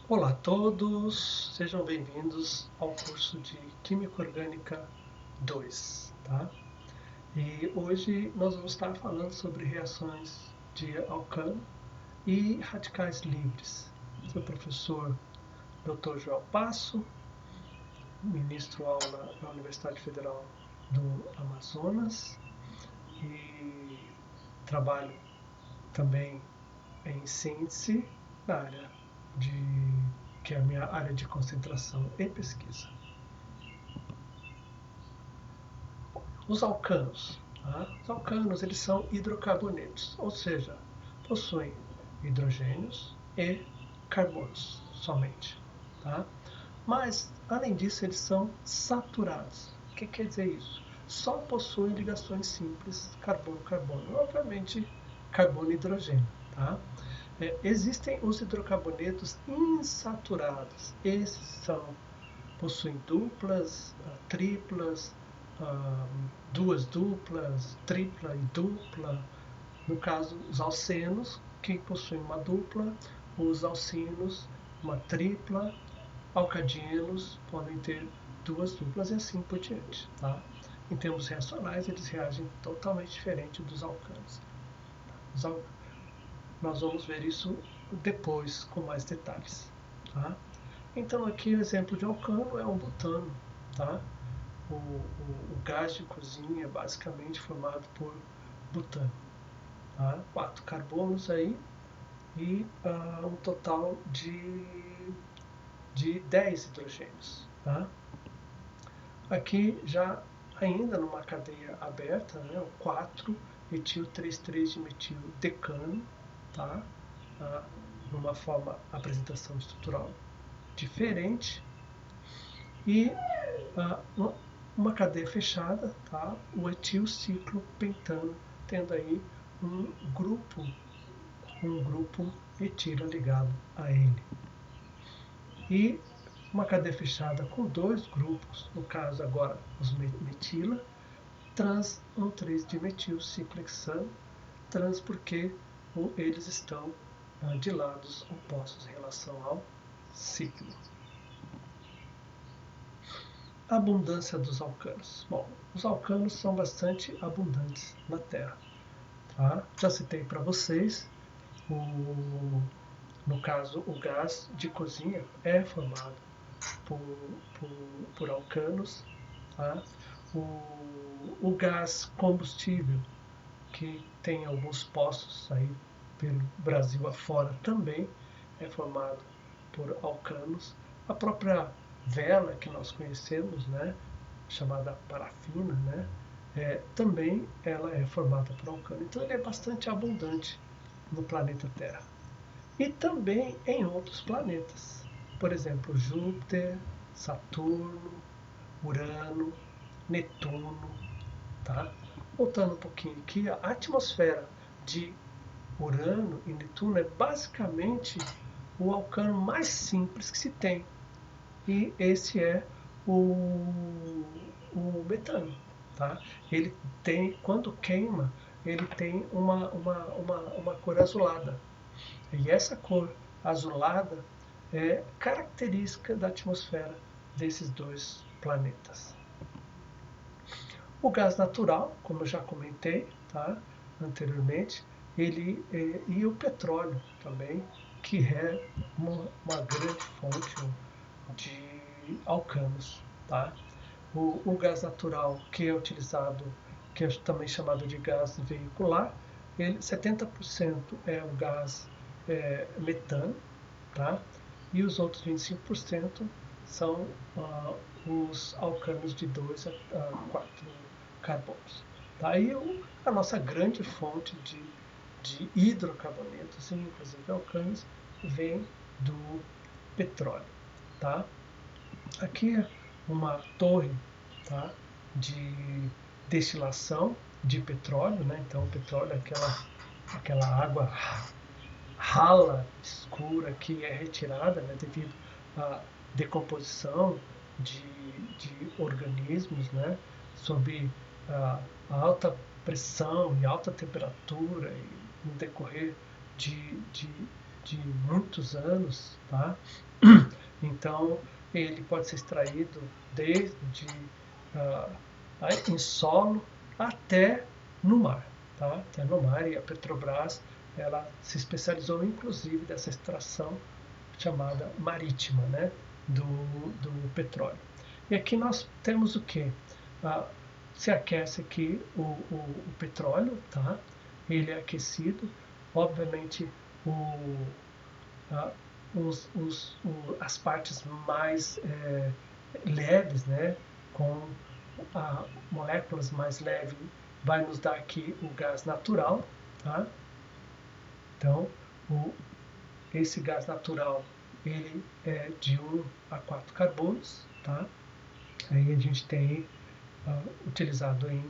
Olá a todos, sejam bem-vindos ao curso de Química Orgânica 2, tá? E hoje nós vamos estar falando sobre reações de alcano e radicais livres. Sou o professor Dr. João Passo, ministro aula na Universidade Federal do Amazonas e trabalho também em síntese na área de que é a minha área de concentração e pesquisa. Os alcanos. Tá? Os alcanos eles são hidrocarbonetos, ou seja, possuem hidrogênios e carbonos somente. Tá? Mas, além disso, eles são saturados. O que quer dizer isso? Só possuem ligações simples carbono-carbono. Obviamente, carbono e hidrogênio. Tá? Existem os hidrocarbonetos insaturados. Esses possuem duplas, triplas, duas duplas, tripla e dupla. No caso, os alcenos, que possuem uma dupla, os alcinos, uma tripla, alcadinos podem ter duas duplas e assim por diante. Tá? Em termos reacionais, eles reagem totalmente diferente dos alcanos. Nós vamos ver isso depois com mais detalhes. Tá? Então aqui o exemplo de alcano é um butano. Tá? O gás de cozinha é basicamente formado por butano. Tá? 4 carbonos aí e um total de 10 hidrogênios. Tá? Aqui já ainda numa cadeia aberta, né, o 4-etil-3,3 de metil decano, tá? Numa forma apresentação estrutural diferente. E uma cadeia fechada, tá? O etilciclopentano, tendo aí um grupo etila ligado a ele. E uma cadeia fechada com dois grupos, no caso agora os metila, trans 1,3-dimetilciclohexano, trans porque eles estão de lados opostos em relação ao ciclo. Abundância dos alcanos. Bom, os alcanos são bastante abundantes na Terra. Tá? Já citei para vocês, no caso, o gás de cozinha é formado por alcanos. Tá? O gás combustível, que tem alguns poços aí pelo Brasil afora, também é formado por alcanos. A própria vela que nós conhecemos, né, chamada parafina, né, também ela é formada por alcano. Então ele é bastante abundante no planeta Terra. E também em outros planetas. Por exemplo, Júpiter, Saturno, Urano, Netuno. Tá? Voltando um pouquinho aqui, a atmosfera de Urano e Netuno é basicamente o alcano mais simples que se tem. E esse é o metano. Tá? Ele tem, quando queima, ele tem uma cor azulada. E essa cor azulada é característica da atmosfera desses dois planetas. O gás natural, como eu já comentei, tá, anteriormente, e o petróleo também, que é uma grande fonte de alcanos. Tá? O gás natural que é utilizado, que é também chamado de gás veicular, 70% é o gás metano, tá? E os outros 25% são os alcanos de 2 a 4 carbonos. Daí a nossa grande fonte de hidrocarbonetos, inclusive alcanos, vem do petróleo. Tá? Aqui é uma torre, tá, de destilação de petróleo. Né? Então o petróleo é aquela água rala, escura, que é retirada, né, devido à decomposição de organismos, né, sob a alta pressão e alta temperatura, e no decorrer de de muitos anos, tá? Então, ele pode ser extraído desde em solo até no mar, tá? Até no mar, e a Petrobras ela se especializou inclusive dessa extração chamada marítima, né? do petróleo. E aqui nós temos o que? Se aquece aqui o petróleo, tá? Ele é aquecido, obviamente as partes mais leves, né? Com moléculas mais leves, vai nos dar aqui o gás natural, tá? Então, esse gás natural ele é de 1 a 4 carbonos, tá? Aí a gente tem utilizado em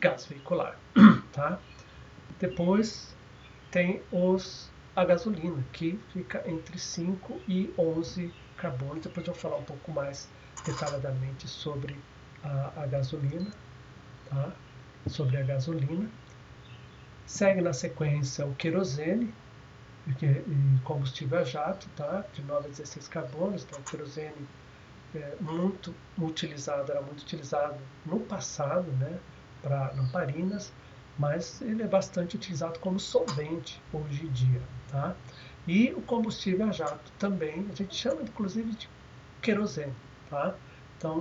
gás veicular, tá? Depois tem a gasolina, que fica entre 5 e 11 carbonos. Depois eu vou falar um pouco mais detalhadamente sobre a gasolina, tá? Sobre a gasolina. Segue na sequência o querosene, combustível a jato, tá? De 9 a 16 carbonos. Então, o querosene era muito utilizado no passado, né? Para lamparinas, mas ele é bastante utilizado como solvente hoje em dia, tá? E o combustível a jato também, a gente chama inclusive de querosene, tá? Então,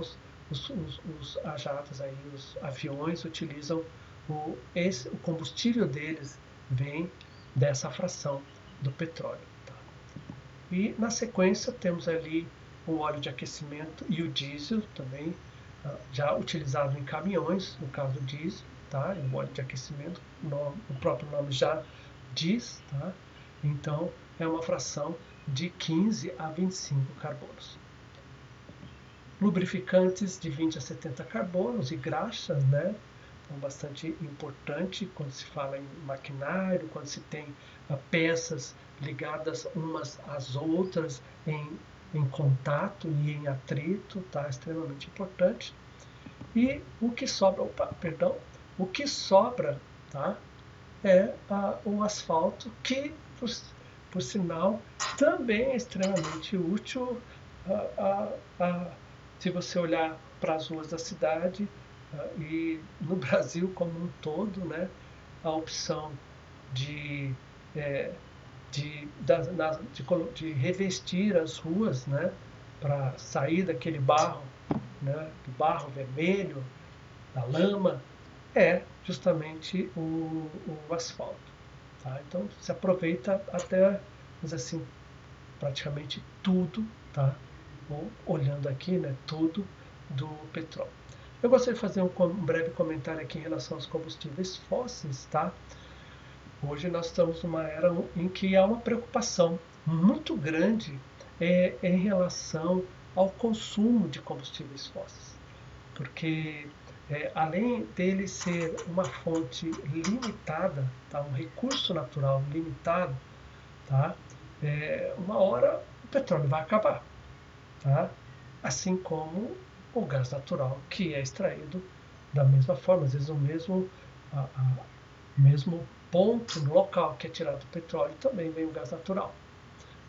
os a jatos aí, os aviões utilizam o combustível deles vem dessa fração do petróleo. Tá? E na sequência temos ali o óleo de aquecimento e o diesel também, já utilizado em caminhões, no caso do diesel, tá? E o óleo de aquecimento, o próprio nome já diz, tá? Então é uma fração de 15 a 25 carbonos. Lubrificantes de 20 a 70 carbonos e graxas, né? Então, bastante importante quando se fala em maquinário, quando se tem peças ligadas umas às outras em contato e em atrito, tá? Extremamente importante. E o que sobra, o que sobra, tá? É o asfalto, que por sinal também é extremamente útil se você olhar para as ruas da cidade e no Brasil como um todo, né, a opção de, de revestir as ruas, né, para sair daquele barro, né, do barro vermelho, da lama, é justamente o asfalto. Tá? Então se aproveita até, mas assim, praticamente tudo, tá? Olhando aqui, né, tudo do petróleo. Eu gostaria de fazer um breve comentário aqui em relação aos combustíveis fósseis, tá? Hoje nós estamos numa era em que há uma preocupação muito grande em relação ao consumo de combustíveis fósseis, porque além dele ser uma fonte limitada, tá? Um recurso natural limitado, tá? Uma hora o petróleo vai acabar, tá? Assim como o gás natural, que é extraído da mesma forma, às vezes o mesmo ponto no local que é tirado o petróleo também vem o gás natural,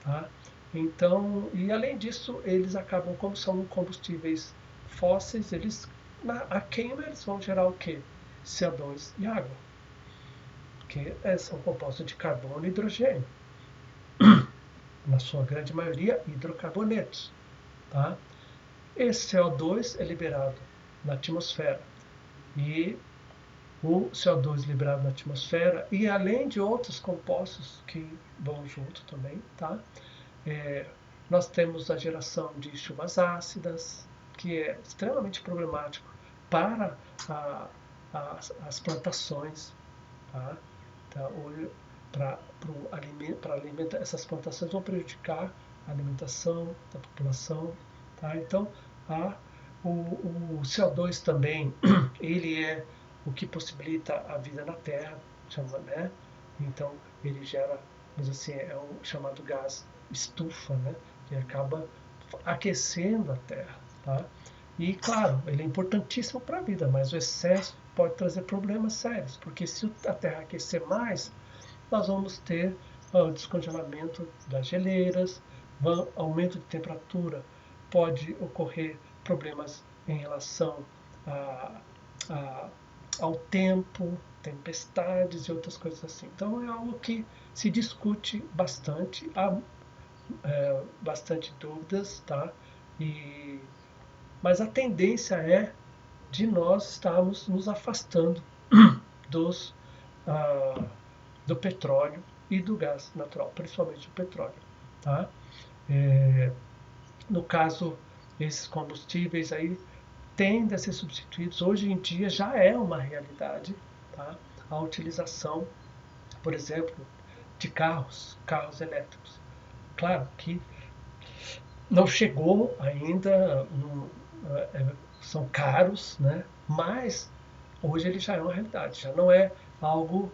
tá? Então, e além disso, eles acabam, como são combustíveis fósseis, a queima eles vão gerar o quê? CO2 e água, que são compostos de carbono e hidrogênio, na sua grande maioria hidrocarbonetos, tá? Esse CO2 é liberado na atmosfera e o CO2 liberado na atmosfera, e além de outros compostos que vão junto também, tá? Nós temos a geração de chuvas ácidas, que é extremamente problemático para as plantações, tá? Para alimentar essas plantações vão prejudicar a alimentação da população, tá? Então o CO2 também ele é o que possibilita a vida na Terra, né? Então ele gera, mas assim, é o chamado gás estufa, né? Que acaba aquecendo a Terra, tá? E claro, ele é importantíssimo para a vida, mas o excesso pode trazer problemas sérios, porque se a Terra aquecer mais, nós vamos ter o descongelamento das geleiras, aumento de temperatura, pode ocorrer problemas em relação a, a, ao tempo, tempestades e outras coisas assim. Então é algo que se discute bastante, há bastante dúvidas, tá? E, mas a tendência é de nós estarmos nos afastando dos, ah, do petróleo e do gás natural, principalmente o petróleo. Tá? É, no caso, esses combustíveis aí tendem a ser substituídos. Hoje em dia já é uma realidade, tá? A utilização, por exemplo, de carros elétricos. Claro que não chegou ainda, são caros, né? Mas hoje ele já é uma realidade, já não é algo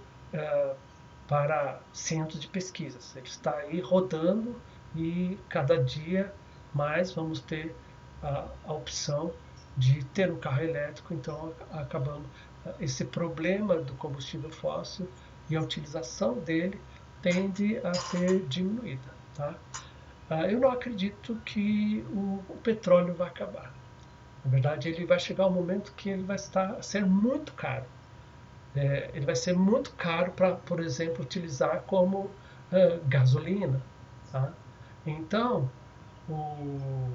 para centros de pesquisas. Ele está aí rodando e cada dia mais vamos ter a opção de ter um carro elétrico, então acabando esse problema do combustível fóssil e a utilização dele tende a ser diminuída. Tá? Eu não acredito que o petróleo vai acabar. Na verdade, ele vai chegar um momento que ele vai ser muito caro. Ele vai ser muito caro para, por exemplo, utilizar como gasolina. Tá? Então, o,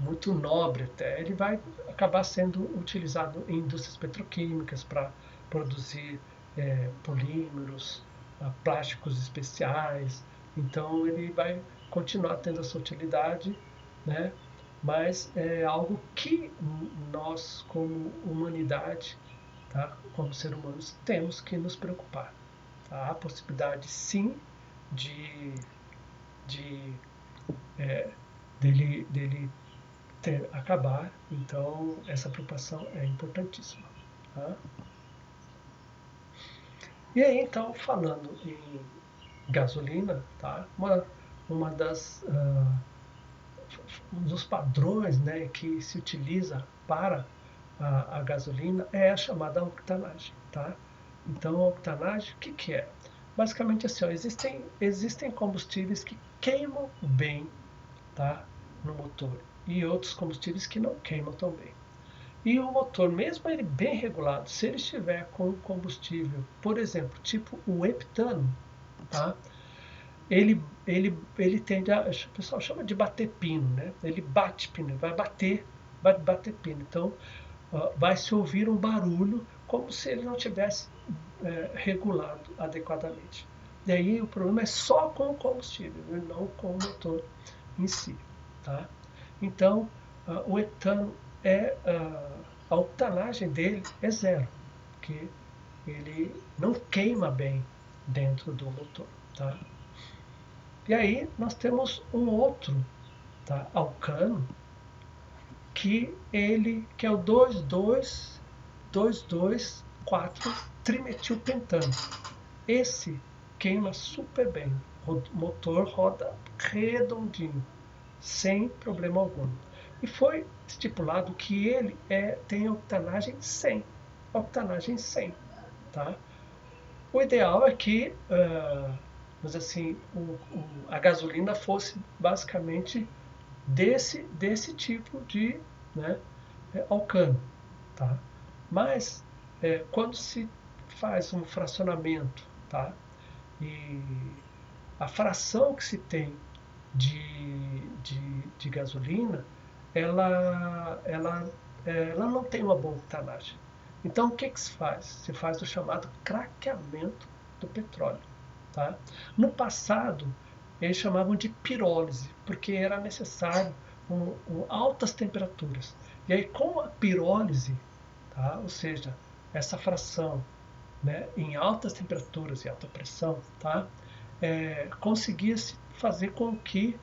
muito nobre até, ele vai acabar sendo utilizado em indústrias petroquímicas para produzir polímeros, plásticos especiais. Então ele vai continuar tendo a sua utilidade, né? Mas é algo que nós, como humanidade, tá? Como seres humanos, temos que nos preocupar. Tá? Há possibilidade, sim, de, de dele acabar. Então, essa preocupação é importantíssima. Tá? E aí, então, falando em gasolina, tá? Uma das um dos padrões, né, que se utiliza para a gasolina é a chamada octanagem, tá? Então, a octanagem, o que, que é? Basicamente assim, ó, existem combustíveis que queimam bem, tá, no motor e outros combustíveis que não queimam tão bem. E o motor, mesmo ele bem regulado, se ele estiver com combustível, por exemplo, tipo o heptano, tá? Ele tende a, o pessoal chama de bater pino, né? Ele bate pino, vai bater pino. Então, vai se ouvir um barulho como se ele não tivesse regulado adequadamente. E aí o problema é só com o combustível, e não com o motor em si. Tá? Então, o etano a octanagem dele é zero, porque ele não queima bem dentro do motor. Tá? E aí nós temos um outro, tá, alcano, que é o 2,2,2,2,4 trimetilpentano. Esse queima super bem. O motor roda redondinho, sem problema algum. E foi estipulado que ele tem octanagem 100. Octanagem 100. Tá? O ideal é que mas assim, a gasolina fosse basicamente desse tipo de, né, alcano. Tá? Mas quando se faz um fracionamento, tá? E a fração que se tem de gasolina, ela não tem uma boa octanagem. Então o que, que se faz? Se faz o chamado craqueamento do petróleo. Tá? No passado, eles chamavam de pirólise, porque era necessário altas temperaturas. E aí, com a pirólise, tá? Ou seja, essa fração, né, em altas temperaturas e alta pressão, tá? Conseguia-se fazer com que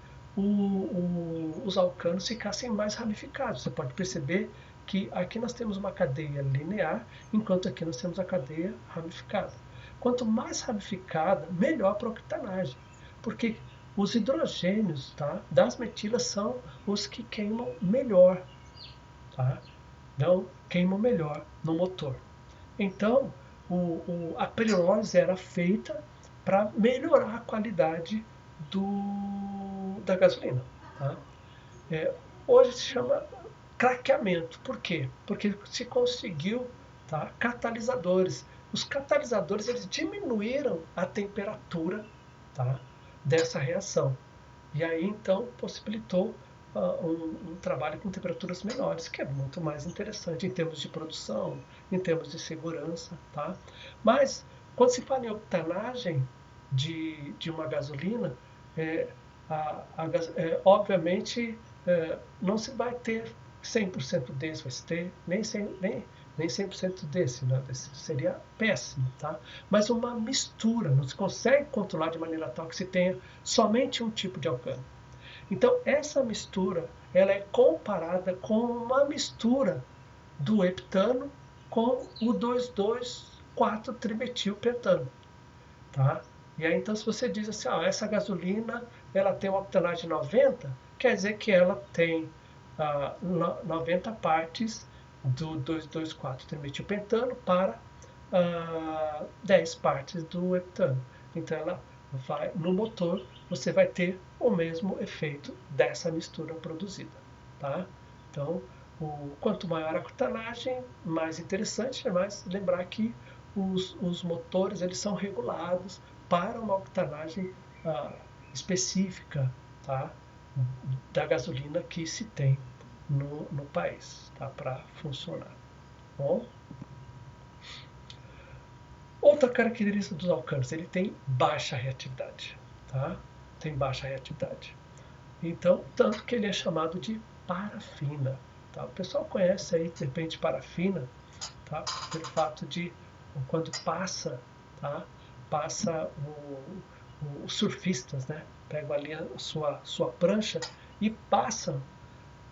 os alcanos ficassem mais ramificados. Você pode perceber que aqui nós temos uma cadeia linear, enquanto aqui nós temos a cadeia ramificada. Quanto mais ramificada, melhor para a octanagem, porque os hidrogênios, tá, das metilas são os que queimam melhor, tá? Não queimam melhor no motor. Então, a pirólise era feita para melhorar a qualidade da gasolina. Tá? Hoje se chama craqueamento. Por quê? Porque se conseguiu, tá, catalisadores. Os catalisadores eles diminuíram a temperatura, tá, dessa reação. E aí então possibilitou um trabalho com temperaturas menores, que é muito mais interessante em termos de produção, em termos de segurança. Tá? Mas quando se fala em octanagem de uma gasolina, obviamente não se vai ter 100% desse, vai se ter nem 100% desse, né? Esse seria péssimo, tá? Mas uma mistura, não se consegue controlar de maneira tal que se tenha somente um tipo de alcano. Então essa mistura, ela é comparada com uma mistura do heptano com o 2,2,4-trimetilpentano, tá? E aí então se você diz assim, essa gasolina ela tem uma octanagem 90, quer dizer que ela tem 90 partes do 2,2,4-trimetilpentano para 10 partes do heptano. Então ela vai no motor, você vai ter o mesmo efeito dessa mistura produzida, tá? Então, quanto maior a octanagem, mais interessante, mas lembrar que os motores eles são regulados para uma octanagem específica, tá, da gasolina que se tem no país, tá, para funcionar. Bom, outra característica dos alcanos, ele tem baixa reatividade, tá? Tem baixa reatividade. Então, tanto que ele é chamado de parafina. Tá? O pessoal conhece aí, de repente, parafina, tá? Pelo fato de, quando passa, tá? Passa os surfistas, né? Pegam ali a sua prancha e passam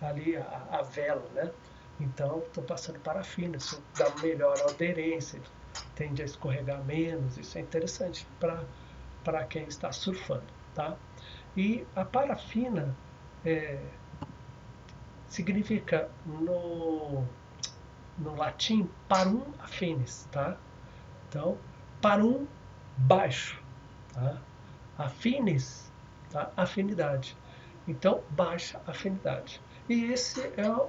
ali a vela, né? Então, estou passando parafina, isso dá melhor aderência, tende a escorregar menos, isso é interessante para quem está surfando, tá? E a parafina significa no latim parum affinis, tá? Então, parum baixo, tá? Affinis, tá? Afinidade. Então, baixa afinidade. E esse é a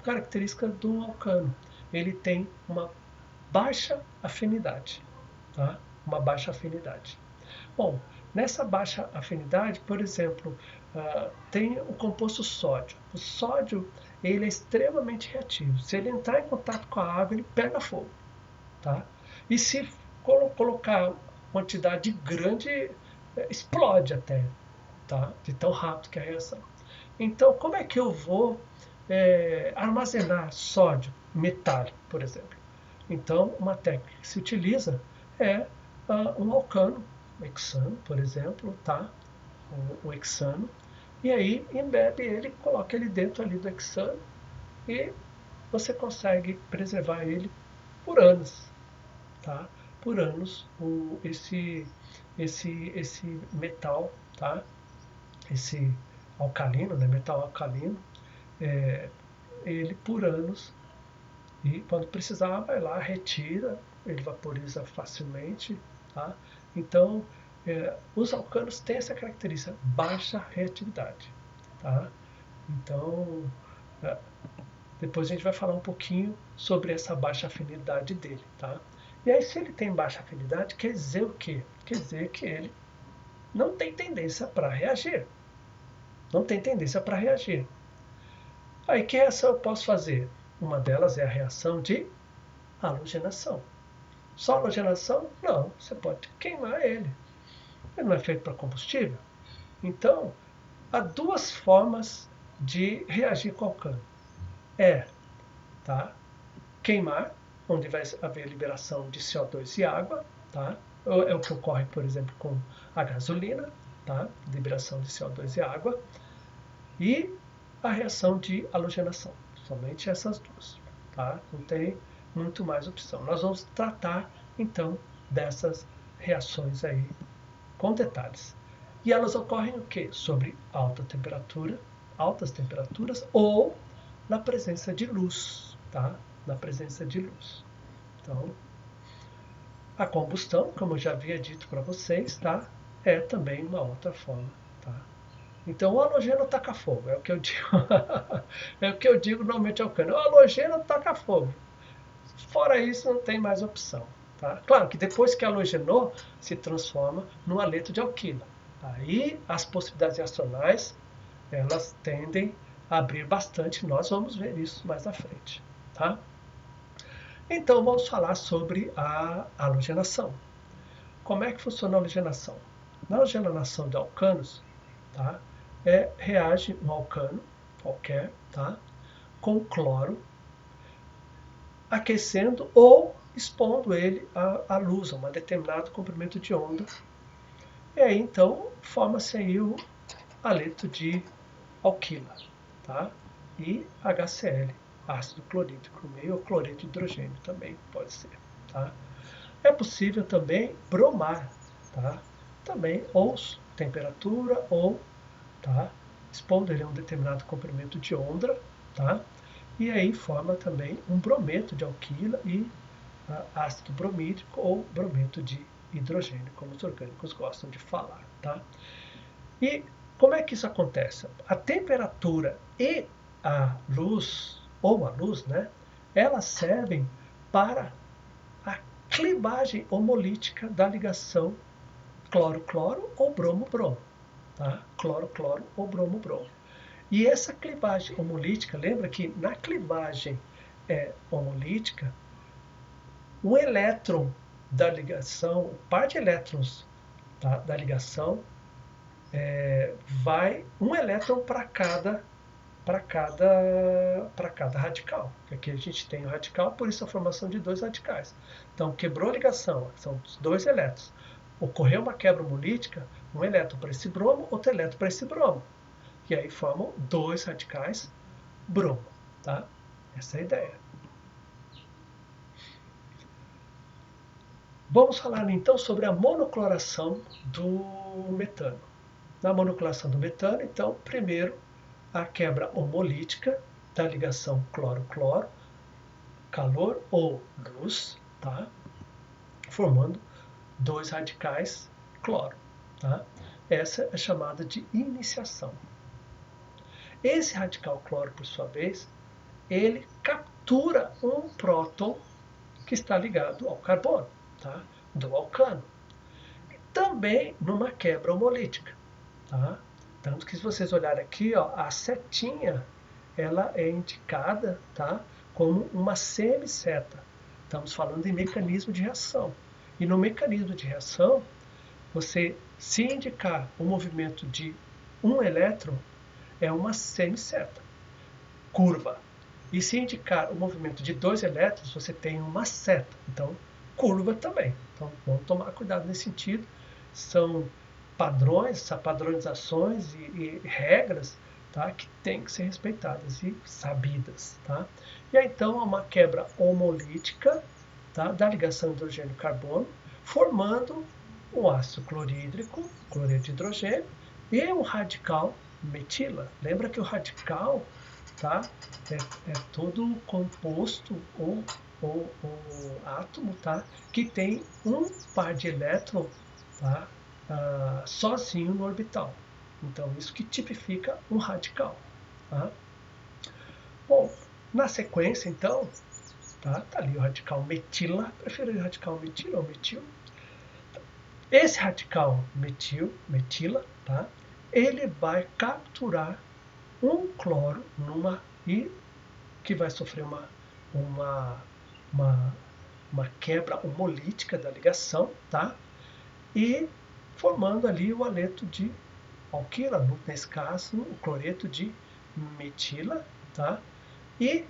característica do alcano. Ele tem uma baixa afinidade, tá? Uma baixa afinidade. Bom, nessa baixa afinidade, por exemplo, tem o composto sódio. O sódio ele é extremamente reativo. Se ele entrar em contato com a água, ele pega fogo. Tá? E se colocar quantidade grande, explode até, tá? De tão rápido que é a reação. Então, como é que eu vou armazenar sódio metálico, por exemplo? Então, uma técnica que se utiliza é um alcano, o hexano, por exemplo, tá? O hexano, e aí embebe ele, coloca ele dentro ali do hexano e você consegue preservar ele por anos, tá? Por anos esse metal, tá? Esse alcalino, né? Metal alcalino, ele por anos, e quando precisar vai lá, retira, ele vaporiza facilmente, tá? Então os alcanos têm essa característica, baixa reatividade, tá? Então depois a gente vai falar um pouquinho sobre essa baixa afinidade dele, tá? E aí se ele tem baixa afinidade, quer dizer o quê? Quer dizer que ele não tem tendência para reagir. Não tem tendência para reagir. Aí que reação eu posso fazer? Uma delas é a reação de halogenação. Só halogenação? Não, você pode queimar ele. Ele não é feito para combustível. Então, há duas formas de reagir com alcano. Tá? Queimar, onde vai haver liberação de CO2 e água, tá? É o que ocorre, por exemplo, com a gasolina, tá? Liberação de CO2 e água. E a reação de halogenação. Somente essas duas, tá? Não tem muito mais opção. Nós vamos tratar, então, dessas reações aí com detalhes. E elas ocorrem o quê? Sobre altas temperaturas ou na presença de luz, tá? Na presença de luz. Então, A combustão, como eu já havia dito para vocês, tá? É também uma outra forma, tá? Então o halogeno taca fogo, é o que eu digo. É o que eu digo normalmente ao cano. O halogeno taca fogo. Fora isso, não tem mais opção. Tá? Claro que depois que halogenou, se transforma no haleto de alquila. Aí as possibilidades reacionais, elas tendem a abrir bastante. Nós vamos ver isso mais à frente. Tá? Então vamos falar sobre a halogenação. Como é que funciona a halogenação? Na halogenação de alcanos, tá? Reage um alcano qualquer, tá? Com cloro, aquecendo ou expondo ele à luz, a um determinado comprimento de onda. E aí então forma-se aí o haleto de alquila, tá? E HCl, ácido clorídrico meio ou cloreto de hidrogênio também pode ser, tá? É possível também bromar, tá? Também ou temperatura ou, tá? Expondo ele a um determinado comprimento de onda, tá? E aí forma também um brometo de alquila e ácido bromídrico ou brometo de hidrogênio, como os orgânicos gostam de falar, tá? E como é que isso acontece? A temperatura e a luz, ou a luz, né? Elas servem para a clivagem homolítica da ligação cloro-cloro ou bromo-bromo. Tá? Cloro-cloro ou bromo-bromo. E essa clivagem homolítica, lembra que na clivagem homolítica, o elétron da ligação, o par de elétrons, tá, da ligação, vai um elétron para cada radical. Aqui a gente tem o radical, por isso a formação de dois radicais. Então, quebrou a ligação, são dois elétrons. Ocorreu uma quebra homolítica, um elétron para esse bromo, outro elétron para esse bromo. E aí formam dois radicais bromo. Tá? Essa é a ideia. Vamos falar então sobre a monocloração do metano. Na monocloração do metano, então, primeiro a quebra homolítica da ligação cloro-cloro, calor ou luz, tá? Formando dois radicais cloro. Tá? Essa é chamada de iniciação. Esse radical cloro, por sua vez, ele captura um próton que está ligado ao carbono, tá? Do alcano. E também numa quebra homolítica. Tá? Tanto que se vocês olharem aqui, ó, a setinha ela é indicada, tá, como uma semiceta. Estamos falando de mecanismo de reação. E no mecanismo de reação, você, se indicar o movimento de um elétron, é uma semiceta, curva. E se indicar o movimento de dois elétrons, você tem uma seta. Então, curva também. Então, vamos tomar cuidado nesse sentido. São padrões, padronizações e regras, tá, que têm que ser respeitadas e sabidas. Tá? E aí, então, há uma quebra homolítica, tá, da ligação hidrogênio-carbono, formando um ácido clorídrico, cloreto de hidrogênio, e um radical metila. Lembra que o radical, tá, é todo composto ou átomo, tá, que tem um par de elétrons, tá, sozinho no orbital. Então, isso que tipifica um radical. Tá? Bom, na sequência, então, tá ali o radical metila, prefiro o radical metila ou metil. Esse radical metila, tá? Ele vai capturar um cloro e que vai sofrer uma, uma quebra homolítica da ligação, tá? E formando ali o haleto de alquila, nesse caso o cloreto de metila, tá? E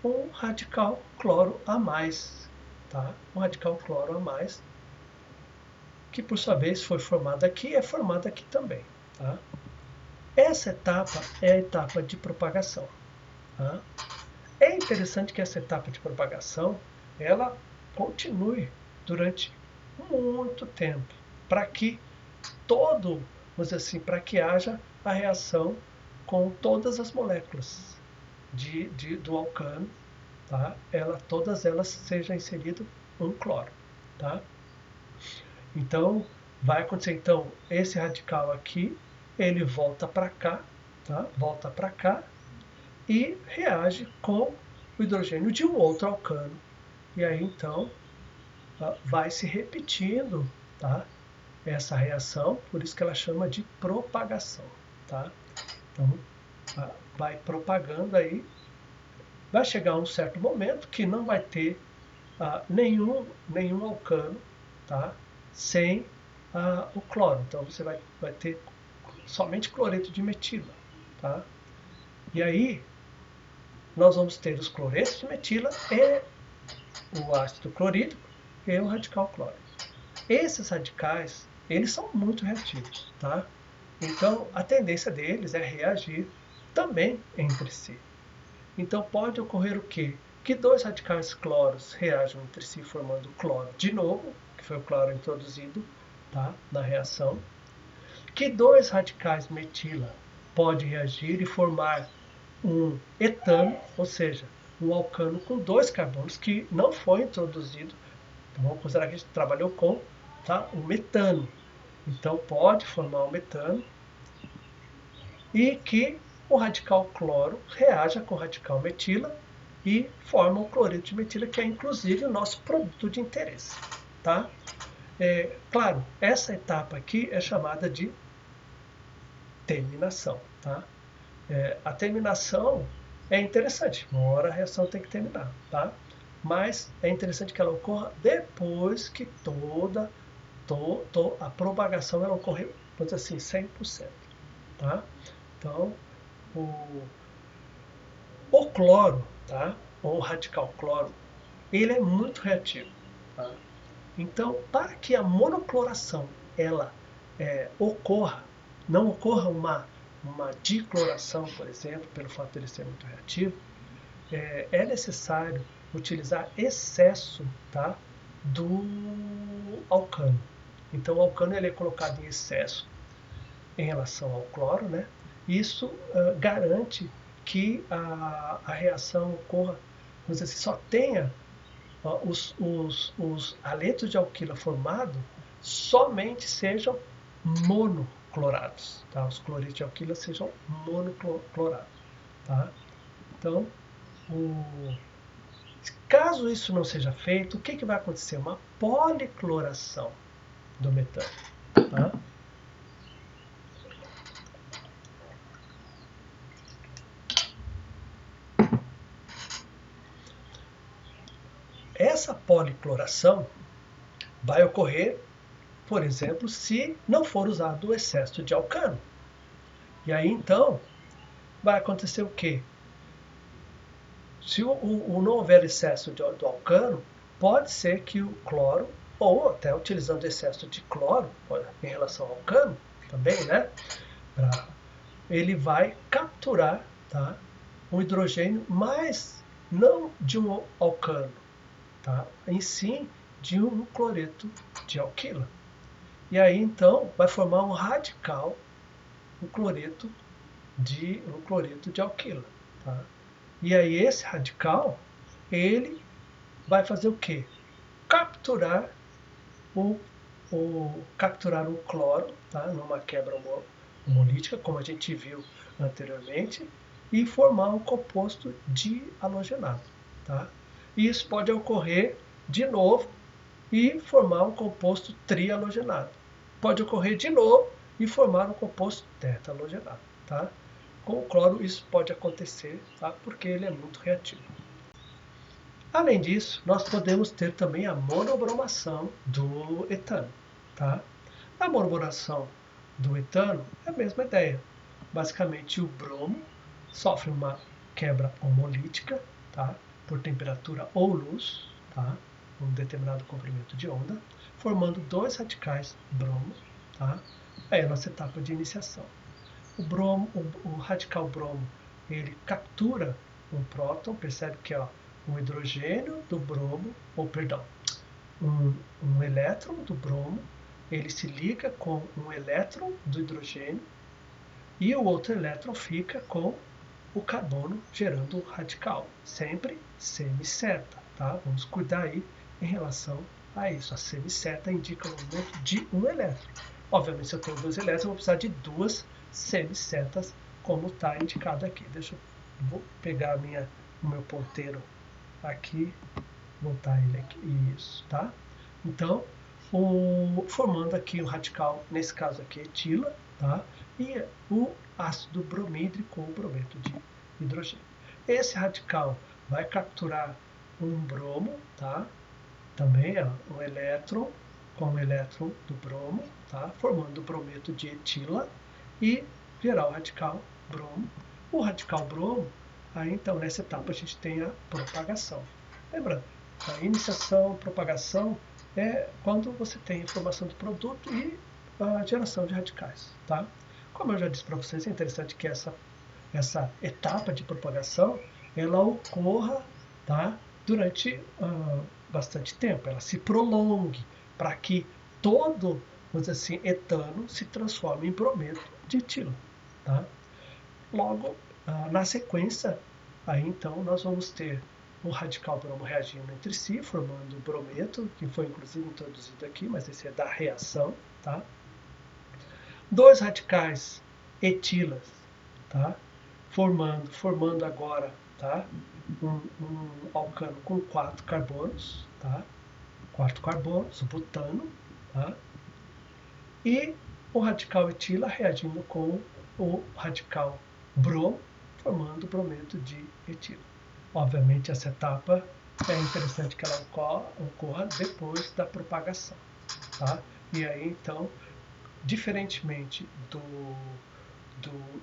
um radical cloro a mais, tá? Um radical cloro a mais, que por sua vez foi formado aqui e é formado aqui também, tá? Essa etapa é a etapa de propagação. Tá? É interessante que essa etapa de propagação ela continue durante muito tempo, para que vamos dizer assim, para que haja a reação com todas as moléculas do alcano, tá? Todas elas sejam inserido um cloro, tá? Então, vai acontecer, então, esse radical aqui, ele volta para cá, tá? Volta para cá e reage com o hidrogênio de um outro alcano. E aí, então, vai se repetindo, tá? Essa reação, por isso que ela chama de propagação, tá? Então, vai propagando aí, vai chegar um certo momento que não vai ter nenhum alcano, tá? Sem o cloro. Então você vai ter somente cloreto de metila, tá? E aí nós vamos ter os cloretos de metila e o ácido clorídrico e o radical cloro. Esses radicais, eles são muito reativos, tá? Então a tendência deles é reagir também entre si. Então pode ocorrer o quê? Que dois radicais cloros reajam entre si formando cloro de novo, que foi o cloro introduzido, tá, na reação. Que dois radicais metila pode reagir e formar um etano, ou seja, um alcano com dois carbonos que não foi introduzido. Então vamos considerar que a gente trabalhou com, tá, o metano. Então pode formar o metano e que o radical cloro reaja com o radical metila e forma o cloreto de metila, que é inclusive o nosso produto de interesse. Tá? Claro, essa etapa aqui é chamada de terminação. Tá? A terminação é interessante, uma hora a reação tem que terminar. Tá? Mas é interessante que ela ocorra depois que toda a propagação ela ocorreu, vamos dizer assim, 100%. Tá? Então, o cloro, tá? Ou o radical cloro, ele é muito reativo. Tá? Então, para que a monocloração ela ocorra, não ocorra uma dicloração, por exemplo, pelo fato de ele ser muito reativo, é necessário utilizar excesso, tá, do alcano. Então, o alcano ele é colocado em excesso em relação ao cloro, né? Isso garante que a reação ocorra, vamos dizer assim, só tenha os aletos de alquila formados somente sejam monoclorados, tá? Os cloretos de alquila sejam monoclorados, tá? Então, caso isso não seja feito, o que vai acontecer? Uma policloração do metano, tá? Essa policloração vai ocorrer, por exemplo, se não for usado o excesso de alcano. E aí, então, vai acontecer o quê? Se não houver excesso do alcano, pode ser que o cloro, ou até utilizando excesso de cloro em relação ao alcano, também, né? Ele vai capturar, tá, um hidrogênio, mas não de um alcano, tá? Em si de um cloreto de alquila. E aí então vai formar um radical, um cloreto de alquila. Tá? E aí esse radical, ele vai fazer o quê? Capturar capturar um cloro, tá? Numa quebra homolítica, como a gente viu anteriormente, e formar um composto dihalogenado. Tá? E isso pode ocorrer de novo e formar um composto trihalogenado. Pode ocorrer de novo e formar um composto tetahalogenado. Tá? Com o cloro isso pode acontecer, tá? Porque ele é muito reativo. Além disso, nós podemos ter também a monobromação do etano. Tá? A monobromação do etano é a mesma ideia. Basicamente, o bromo sofre uma quebra homolítica, tá? Por temperatura ou luz, tá? Um determinado comprimento de onda, formando dois radicais bromo, tá? É a nossa etapa de iniciação. O radical bromo, ele captura um próton, percebe que é um hidrogênio do bromo, ou perdão, um elétron do bromo, ele se liga com um elétron do hidrogênio e o outro elétron fica com o carbono gerando o radical, sempre semi-certa, tá? Vamos cuidar aí em relação a isso. A semiceta indica o movimento de um elétron. Obviamente, se eu tenho 2 elétrons, eu vou precisar de 2 semisetas, como está indicado aqui. Vou pegar o meu ponteiro aqui, botar ele aqui, isso, tá? Então, formando aqui o radical, nesse caso aqui, etila, tá? E o ácido bromídrico ou brometo de hidrogênio. Esse radical vai capturar um bromo, tá? Também é um elétron com o elétron do bromo, tá? Formando o brometo de etila e gerar o radical bromo. O radical bromo, aí então nessa etapa a gente tem a propagação. Lembrando, a iniciação, propagação é quando você tem a formação do produto e a geração de radicais, tá? Como eu já disse para vocês, é interessante que essa etapa de propagação ela ocorra, tá, durante bastante tempo, ela se prolongue para que todo, vamos dizer assim, etano se transforme em brometo de etilo, tá? Logo, na sequência, aí então nós vamos ter o radical bromo reagindo entre si, formando o brometo, que foi inclusive introduzido aqui, mas esse é da reação, tá? 2 radicais etilas, tá? Formando agora, tá? Um alcano com 4 carbonos, tá? 4 carbonos, o butano, tá? E o radical etila reagindo com o radical bromo, formando o brometo de etilo. Obviamente, essa etapa é interessante que ela ocorra depois da propagação, tá? E aí, então, diferentemente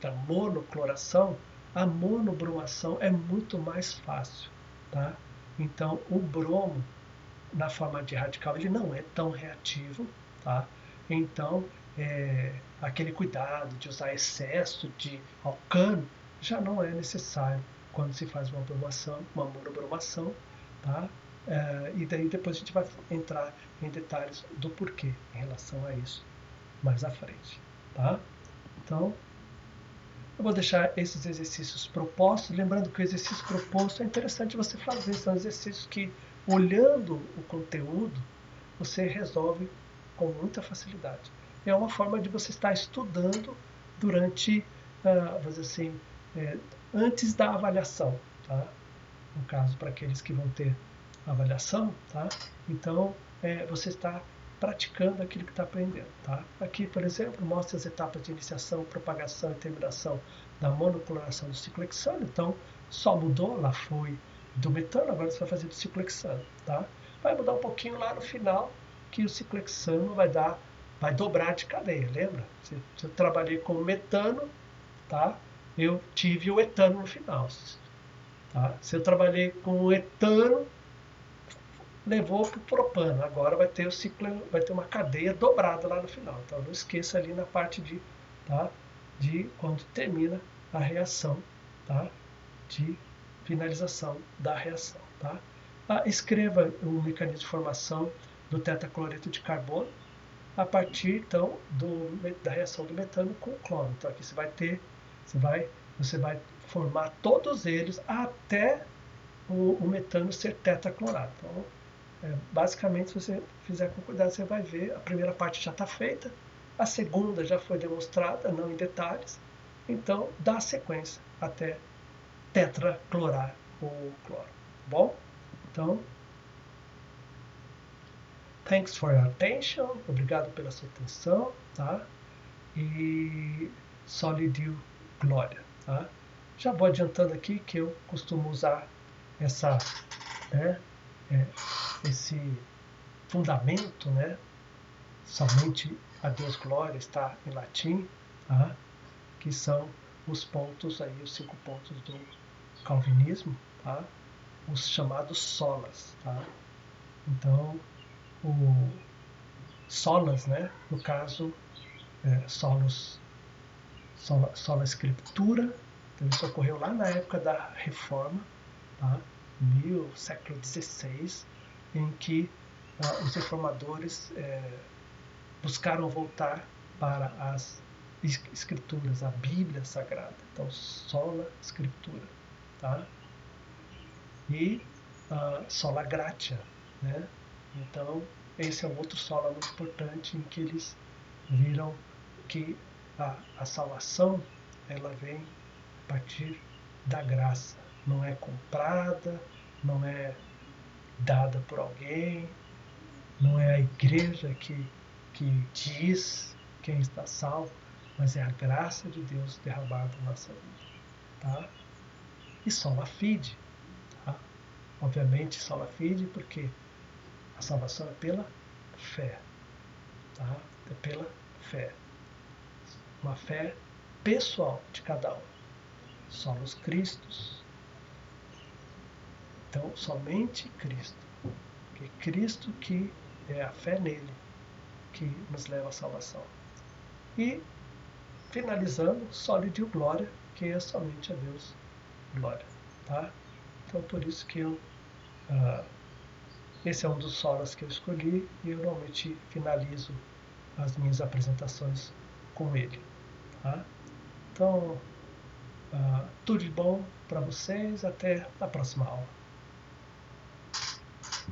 da monocloração, a monobromação é muito mais fácil, tá? Então, o bromo, na forma de radical, ele não é tão reativo, tá? Então, aquele cuidado de usar excesso de alcano já não é necessário quando se faz uma bromação, uma monobromação, tá? E daí depois a gente vai entrar em detalhes do porquê em relação a isso mais à frente, tá? Então, eu vou deixar esses exercícios propostos, lembrando que o exercício proposto é interessante você fazer, são exercícios que, olhando o conteúdo, você resolve com muita facilidade. É uma forma de você estar estudando durante, vamos dizer assim, antes da avaliação, tá? No caso, para aqueles que vão ter avaliação, tá? Então, você está praticando aquilo que está aprendendo, tá? Aqui, por exemplo, mostra as etapas de iniciação, propagação e terminação da monocloração do ciclo hexano. Então, só mudou, lá foi do metano, agora você vai fazer do ciclo hexano, tá? Vai mudar um pouquinho lá no final, que o ciclo hexano vai dobrar de cadeia, lembra? Se eu trabalhei com metano, tá? Eu tive o etano no final, tá? Se eu trabalhei com o etano, levou para o propano. Agora vai ter o ciclo, vai ter uma cadeia dobrada lá no final. Então não esqueça ali na parte de quando termina a reação, tá? De finalização da reação, tá? Escreva o mecanismo de formação do tetacloreto de carbono a partir então da reação do metano com o cloro. Então aqui você vai formar todos eles até o metano ser tetraclorado. Então, basicamente, se você fizer com cuidado, você vai ver, a primeira parte já está feita, a segunda já foi demonstrada, não em detalhes, então dá sequência até tetraclorar o cloro. Bom? Então, thanks for your attention, obrigado pela sua atenção, tá? E solidio glória, tá? Já vou adiantando aqui que eu costumo usar esse fundamento, né? Somente a Deus glória está em latim, tá? Que são os pontos aí, os 5 pontos do calvinismo, tá? Os chamados solas, tá? Então, o solas, né? No caso, sola escritura, então isso ocorreu lá na época da Reforma, tá? Século XVI, em que os reformadores buscaram voltar para as escrituras, a Bíblia Sagrada. Então, sola escritura, tá? E sola gratia, né? Então, esse é um outro solo muito importante em que eles viram que a salvação ela vem a partir da graça, não é comprada, não é dada por alguém, não é a igreja que diz quem está salvo, mas é a graça de Deus derramada na nossa vida. Tá? E sola fide. Tá? Obviamente sola fide porque a salvação é pela fé. Tá? É pela fé. Uma fé pessoal de cada um. Solos Cristos. Então, somente Cristo. Porque Cristo que é a fé nele que nos leva à salvação. E, finalizando, sólido glória, que é somente a Deus glória. Tá? Então, por isso que esse é um dos solos que eu escolhi e eu normalmente finalizo as minhas apresentações com ele. Tá? Então, tudo de bom para vocês. Até a próxima aula.